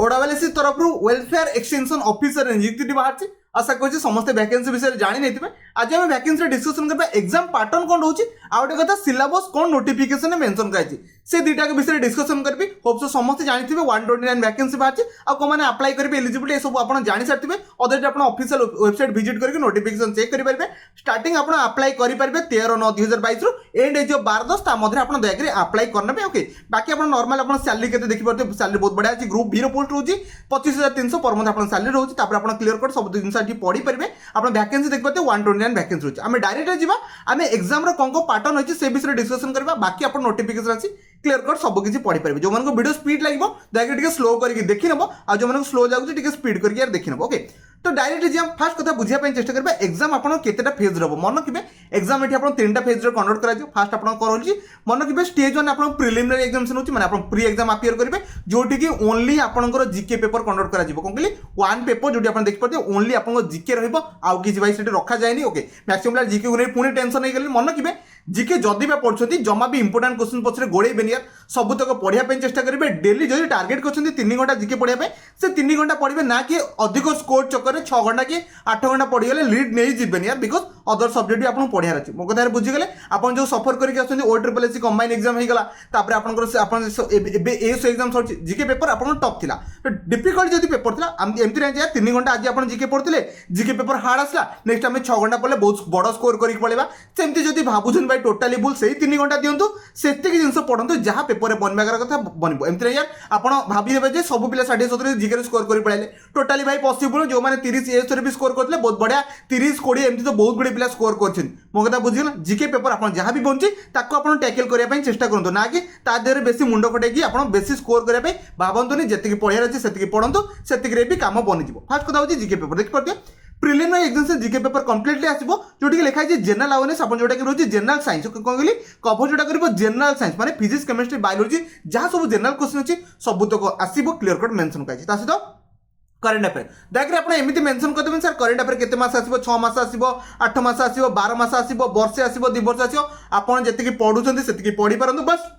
ओडावालेसी तरफ welfare extension officer नियुक्ति बाहर। आशा करुँच समस्ते वैकेंसी विषय जानी नहीं। आज आम वैकेंसी डिस्कसन करबा एग्जाम पैटर्न कौन रोचे आउ गोटे कथा सिलेबस कौन नोटिफिकेशन मेंशन कराई से दुईटा विषय डिस्कसन करी। होप सो समस्ते जानी 129 वैकेंसी बाहर आउ मैंने अप्लाई करेंगे एलिजिबिलिटी सब आप जानी सारी अदर आप ऑफिशियल वेबसाइट विजिट करके नोटिफिकेशन चेक करेंगे। स्टार्टिंग आप अप्लाई करेंगे 13/9/2022 एंड एज 12/10 मध्य आप दयाकोरी अप्लाई करने। ओके बाकी आप नॉर्मल आप सैलरी के देखिए सैलरी बहुत बढ़िया अच्छी ग्रुप बी पोस्ट रोचे 25,300 पर मंथ आप सैलरी रोचे। आप क्लियर कट सब जिन पढ़ी पारे आप वैकेंसी देखिए 129 वैकेंसी रोचे। आम डायरेक्ट जावा आम एग्जाम कौन कौन पैटर्न अच्छी से विषय डिस्कसन करवा। बाकी आप नोटिफिकेशन अच्छी क्लियर कट सब किसी पढ़ी पारे। जो मैंने वीडियो स्पीड लगे दयाकोरी स्लो करके देखी नब आ जो स्लो जाऊँगी स्पीड करके देखी नब। ओके तो डायरेक्ट जी फास्ट कथा बुझापी चेष्टा करेंगे एग्जाम आप केतेटा फेज रहा मन रखिए एग्जाम ये आप 3टा फेज कंडक्ट कर फास्ट आप मन रखिए स्टेज 1 आप प्रिलिमिनरी एग्जामिनेशन होची माने आप प्री एग्जाम अपियर करेंगे जोटी कि ओनली आपंकर जीके पेपर कंडक्ट कर कौन कहली वन पेपर जो आप देखिए ओनली आप जीके रहा किसी भाई से रखा जाए। ओके मैक्सिमम जीके को पुणी टेंशन नहीं मन रखिए जीके जदि भी पढ़ुंट जमा भी इंपोर्टाट क्वेश्चन पछरे गोड़ेबेन यार सबुतक पढ़ाई चेष्टा करेंगे। डेली जो टार्गेट कर 3 घंटा जीके पढ़ाई से 3 घंटा पढ़े ना कि अधिक स्कोर चक्कर 6 घंटा कि 8 घंटा पढ़ीगले लीड नहीं जीवन यार बिकज अदर सब्जेक्ट भी आपको पढ़ार अच्छे। मो कथा बुझीगले आप जो सफर करके OSSC कंबाइन एग्जाम होगा एग्जाम सर जीके पेपर आप टप था तो डिफिकल्ट जब पेपर था एमती नहीं 3 घंटा आज आप जीके पढ़ते जीके पेपर हार्ड आसला नेक्स्ट आम 6 घंटा पढ़ले बहुत बड़ स्कोर करके पढ़ा सेमती जब भावुन भाई टोटाली भूल से 3 घंटा दिंतु से जिन पढ़ु जहाँ पेपर बनवा कथा बन एमती नहीं यार आप भाई सब पिला 60-70 जीके स्कोर कर पढ़ाइले टोटाली भाई पॉसिबल जो मैंने 30 भी स्कोर करते बहुत बढ़िया 30-20 एमती तो बहुत गुड़े पिला स्कोर कर मो कथा बुझीगला जीके पेपर आप जहाँ भी बनची आप टैकल करने चेष्टा करूँ ना कि तादेह बेसी मुंड फटेकी आप बेसी स्कोर करने भावतुनि जी पढ़ार अच्छे से पढ़ु से भी कम बनीज। फास्ट कथा होची जीके पेपर देखिए पारे प्रिलिमिनरी एग्जाम से जीके पेपर कंप्लीटली आसो जो लिखा है जनरल अवेयरनेस आप जोटा कि रोचे जनरल साइंस कौन कहली कभर जोटा कर जनरल साइंस माने फिजिक्स केमिस्ट्री बायोलॉजी जहाँ सब जनरल क्वेश्चन अच्छी सबुतक आसो क्लियर कट मेंशन कर सहित करेन्ट अफेयर दयाकोरी आप एमती मेंशन करदेवे सर करेन्ट अफेयर केते मास आसीबो 6 मास आसीबो 8 मास आसीबो 12 मास आसीबो वर्षे आसीबो 2 वर्ष आसीबो आपण जेतिकी पढुछन्ती सेतिकी पढी पारंतु बस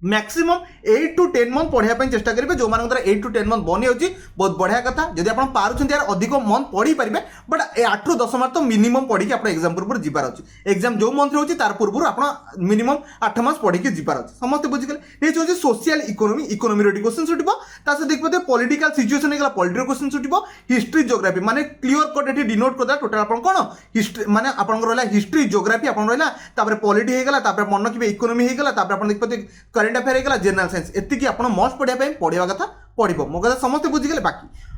मैक्सिमम 8 to 10 मंथ पढ़ाई चेष्टा करेंगे जो मान 8 to 10 मंथ बनी होची बहुत बढ़िया कथा जदि आप पारुछन्ती यार अधिक मंथ पढ़ी पारे बट 8 ରୁ 10 मास तो मिनिमम पढ़ी आप एग्जाम पूर्व जीवार अच्छी एग्जाम जो मंथ होची तार पूर्व आप मिनिमम 8 मास पढ़ी जीवार अच्छे समस्त बुझीगले। नेक्स्ट होची सोशल इकोनॉमी इकोनॉमी रे क्वेश्चन सुटिबो ता से देखबे पॉलिटिकल सिचुएशन हेगला पॉलिटिकल क्वेश्चन सुटिबो हिस्ट्री ज्योग्राफी माने क्लियर कट एठी डिनोट करदा टोटल आपन कोन हिस्ट्री माने आपन रहला हिस्ट्री ज्योग्राफी आपन रहला तापर पॉलिटी हेगला तापर मन रखिबे इकोनॉमी हेगला तापर आपन देखबे करेंट अफेयर हेगला जनरल साइंस एति आप मस्ट पढ़ा कथा पढ़ो मो कथा समस्त बुझीगले।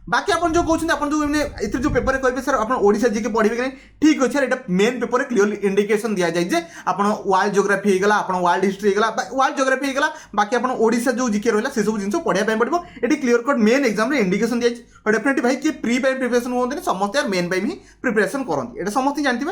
बाकी आप जो कहते हैं जो इधर जो पेपर करेंगे सर आप ओडिशा जीके पढ़े कि नहीं ठीक अच्छे ये मेन पेपर क्लियरली इंडिकेशन दि जाए जे आप वर्ल्ड ज्योग्राफी होगा आप वर्ल्ड हिस्ट्री होगा वर्ल्ड ज्योग्राफी होगा बाकी आप ओडिशा जो जीके रहा से सब जिन पढ़ाई पड़ो ये clear cut main exam indication दी जाए डेफिनेटली भाई किए प्री पाई प्रिपरेशन होते समस्त यार मेन पाई ही प्रिपरेशन करते ये समस्त जानते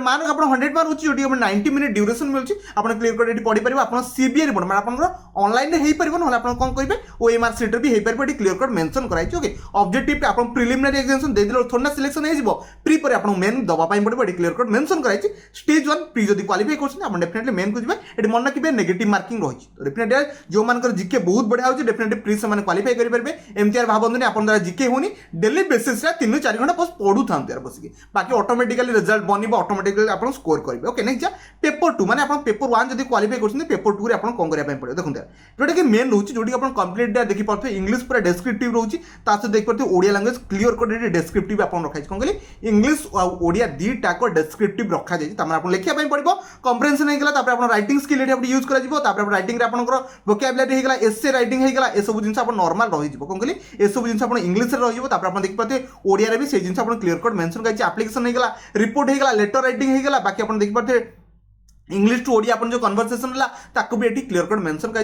मान आप 100 मार्क होची जो 90 मिनट ड्यूरेशन मिलूँ आप क्लियर कट ये पढ़ी पारे आप सीबीआई पढ़ मैं ऑनलाइन हो पार ना आप कौन करेंगे ओएमआर सीट भी हो पार क्लियर कट मेंशन कराई ओके ऑब्जेक्टिव आप प्रिलिमिनरी एग्जामिनेशन दे दिलो थोड़ा सिलेक्शन हो प्री पर आप मेन दवा पड़ो ये क्लियर कट मेंशन कराई स्टेज 1 प्री जब क्वालिफाई कर डेफिनेटली मेन को जाए ये मन रखिए नेगेटिव मार्किंग रही तो डेफिनेटली जो मान जीके बहुत बढ़िया होची डेफिनेटली प्री से क्वालिफाई करेंगे एमती यार भावतुनि आप द्वारा जीके होनी डेली बेसिस 3-4 घंटा बस पढ़ू था यार बसिक बाकी ऑटोमेटिकली रिजल्ट बन ऑटोमेटिकली आप स्कोर करेंगे। ओके नेक्स्ट पेपर 2 माने आप पेपर 1 जब क्वालिफाई कर पेपर 2 आप कौन करने पड़े देखो जोटा कि मेन रोचे जो आप कंप्लीट देखी पारे इंग्लिश पूरा डेस्क्रिप्टिव रोचे देख पारे Odia language clear cut descriptive आप रखा कौन कहली इंग्लिश और ओडिया दीटाक डेस्क्रिप्टिव रखा जाए आप लिखा पड़ो कम्प्रेhension होगा राइटिंग स्किल यूज कर राइटिंग वोकैबुलरी होगा एसे राइटिंग होगा ये सब जिन नॉर्मल रही कौन कहली ये सब जिन इंग्लिश रही देखी पारे ओडिया भी से जिन क्लियर कट मेंशन कर एप्लिकेशन होगा रिपोर्ट होगा लेटर राइटिंग होगा बाकी आप देखी पारे इंग्लिश टू ओडिया अपन जो कन्वर्सेशन है ताकू भी ये क्लियर कट मेंशन कर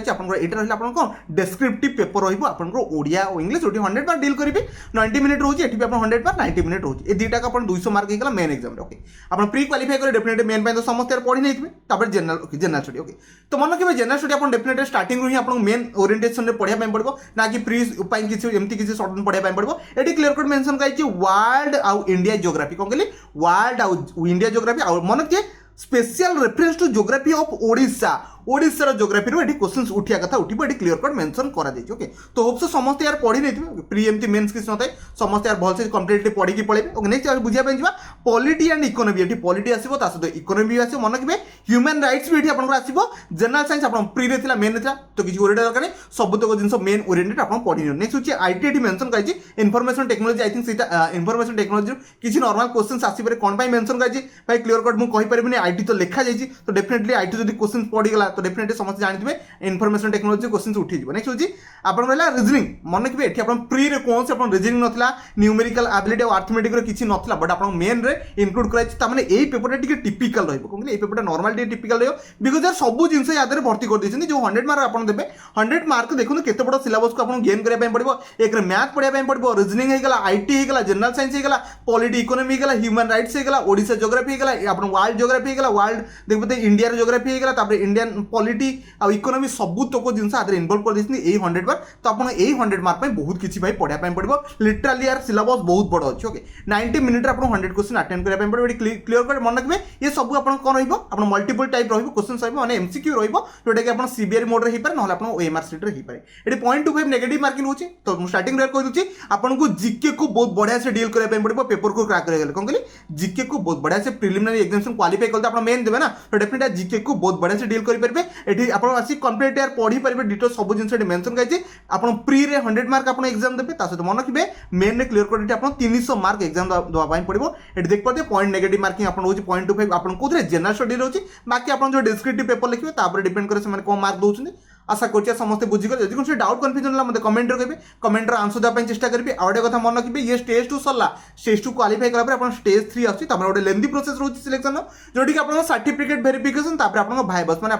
रहा कौन डेस्क्रिप्टिव पेपर रहा ओडिया और इंग्लिश 100 मार्क डील करेंगे 90 मिनट रोचे ये भी 100 मार्क 90 मिनट रोचे ये दुईटा आप 200 मार्क होगा मेन एग्जाम ओके आप प्री क्वालिफाई करें डेफिनेटली मेन तो समस्त पढ़ी नहीं थे जनरल स्टडी ओके तो मन रखिए जनरल स्टडी आप डेफिनेटली स्टार्टिंग ही आप मेन ओरिएंटेशन में पढ़ाई पड़ो ना कि प्री किसी एमती किसी सर्टन पढ़ाई पड़ो ये क्लियर कट मेंशन कर वर्ल्ड आउ इंडिया ज्योग्राफी कौन कहली वर्ल्ड आउ इंडिया ज्योग्राफी मन रखिए special reference to geography of Odisha ओडिशार जोग्राफी ये क्वेश्चन उठिया कथा उठिबो ये क्लियर कट मेंशन करा जाइछ ओके। तो होप्स समस्त यार पढ़ी नहीं प्री एमती मेन्स किसी नए समस्त यार भलसे कम्प्लीटली पढ़ी पड़े ओके। नेक्स्ट बुझा जा पॉलिटी एंड इकोनॉमी ये पॉलिटी आसो सहित इकोनॉमी आसो मन रखिए ह्यूमन राइट्स भी ये आसो जनरल साइंस आप प्री रे थिला मेन था तो किसी ओरिएंटेड दरकार नहीं सबुतक जिन मेन ओरिएंटेड आप पढ़ी। नेक्स्ट हूँ आईटी मेंशन कर information technology I think information technology किसी नॉर्मल क्वेश्चन आसपे कौन मेंशन कर भाई क्लियर कट मुझे कहीपरि आईटी तो लिखा जाइए तो डेफिनेटली आईटी जो क्वेश्चन पड़ीगला तो डेफिनेटली समस्त जानते इनफॉरमेशन टेक्नोलॉजी क्वेश्चन उठी। नेक्स्ट हूँ आप रिजनिंग मन रखिए ये प्री रे कौन से रिजनिंग नाला न्यूमेरिकल एबिलिटी और अर्थमेटिक किसी नाला बट आप मेन रे इनक्लूड कराई यही पेपर टी टिपिकल रही पेपर नॉर्मल टिपिकल रही बिकज यार सब जिन याद भर्ती कर देते जो 100 मार्क आप देते 100 मार्क देखो केते बड़ सिलेबस को गेन करने पड़ो एक मैथ पढ़ाई पड़ो रिजनिंग होगा आईटी होगा जनरल साइंस होगा पॉलिटी इकोनॉमी होगा ह्यूमन राइट्स होगा ओडिशा जोग्राफी होगा आप वर्ल्ड जोग्राफी होगा वर्ल्ड देखते इंडिया जोग्राफी होगा इंडियन पॉलिटी आ इकोनॉमी सब तक जिन इनवल्व कर देते यही 100 मार्क तो आप यही 100 मार्क बहुत किसी भाई पढ़ाई पड़ो लिटराली यार सिलेबस बहुत बड़ अच्छे ओके 90 मिनिट आप 100 क्वेश्चन अटेंड करने पड़ो क्लियर कर मन रखिए ये सब आप कौन रहा मल्टीपल टाइप क्वेश्चन रही एमसीक्यू रोटा कि आप सीबीआई मोड में हो ना ओएमआर सीट में हो पाए 0.25 नेगेटिव मार्किंग होची तो मुझे स्टार्टिंग रे कह दूची आपको जीके को बहुत बढ़िया से डील करने पड़ो पेपर को क्रैक कर कौन कहली जीके को बहुत बढ़िया से प्रिलिमिनरी एग्जामिनेशन क्वालिफाई करते आप मेन देवे ना तो डेफिनेटली जीके को बहुत बढ़िया से डील करेंगे ये आप आसिक कंप्लीट यार पढ़ी पारे डिटेल सब जिन मेंशन कर आप प्री रे 100 मार्क आप एग्जाम देते सहित मन रखिए मेन रे क्लियर कर आप 300 मार्क एग्जाम देवाई पड़ो ये देख पाते पॉइंट नेगेटिव मार्किंग आप 0.25 आप जनरल स्टडी रोचे बाकी आप जो डिस्क्रिप्टिव पेपर लिखिए डिपेंड करे कौन मार्क दौरान आशा कर समस्त बुझीगले जब कौन डाउट कन्फ्यूजन है मतलब कमेंट करेंगे कमेंट आंसर देवाई चेष्टा करेंगे आउटे कथा मन रखिए ये स्टेज 2 सरला स्टेज 2 क्वालिफाई कला आप स्टेज 3 आसी गोटे लेंदी प्रोसेस रोचे सिलेक्शन जोटी आप सर्टिफिकेट वेरिफिकेशन आप भाइबस मैंने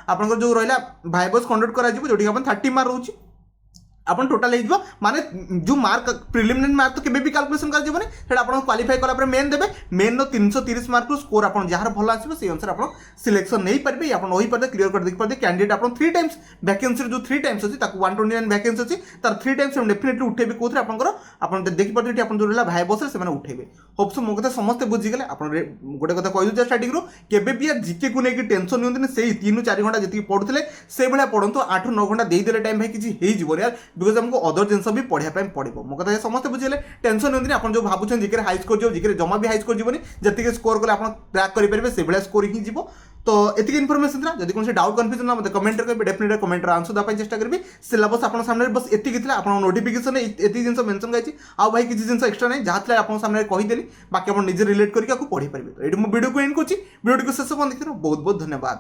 आप जो रहा भाइबस कंडक्ट कर 30 मार्क रोचे आप टोटाल हो माने जो मार्क प्रिलिमिनरी मार्क तो केबे भी कैलकुलेशन कर आप क्वालिफाई कला मेन देवे मेन 330 मार्क स्कोर आप जहाँ भल आसो से अनुसार आप सिलेक्शन नहीं पारे आप वही पारे क्लियर कर देख पारे कैंडिडेट आप 3 टाइम्स वैकेंसी जो 3 टाइम्स अच्छी 129 वैकेंसी अच्छी तार 3 टाइम्स डेफिनेटली उठेबे कौन आप देखिए जो रहा भाई बस से उठेबे होप्स मो कथा समस्ते बुझीगले आप गोटे कथा कही स्टार्टिंग रू केबे भी यार जीके को लेकिन टेंशन नियंत्रण से 3-4 घंटा जी पढ़ुते से भाया पढ़ु 8-9 घंटा देदेले टाइम भाई किसी हो यार बिकज हमको अदर जिन भी पढ़ाई पड़ो मो कथा समस्त बुझे टेंशन नहीं आप जो भावुन जिके हाई स्कोर जो जिके जमा भी हाई स्कोर जीवन जी स्कोर कले आप ट्रैक करेंगे से भाया स्कोर ही जीव तो ये इनफॉरमेशन था जब कौन डाउट कन्फ्यूजन मतलब कमेंट करेंगे डेफिनेटली कमेंट आंसर देवाई चेष्टा करी सिलेबस आप सामने बस एति आप नोटिफिकेशन ये जिन मेंशन कर आउ भाई किसी जिन एक्सट्रा नहीं जहाँ आप सामने कहीदेली बाकी आप निजे रिलेट करके पढ़ी पारे तो ये वीडियो को एंड कर वीडियो को शेष देखते बहुत बहुत धन्यवाद।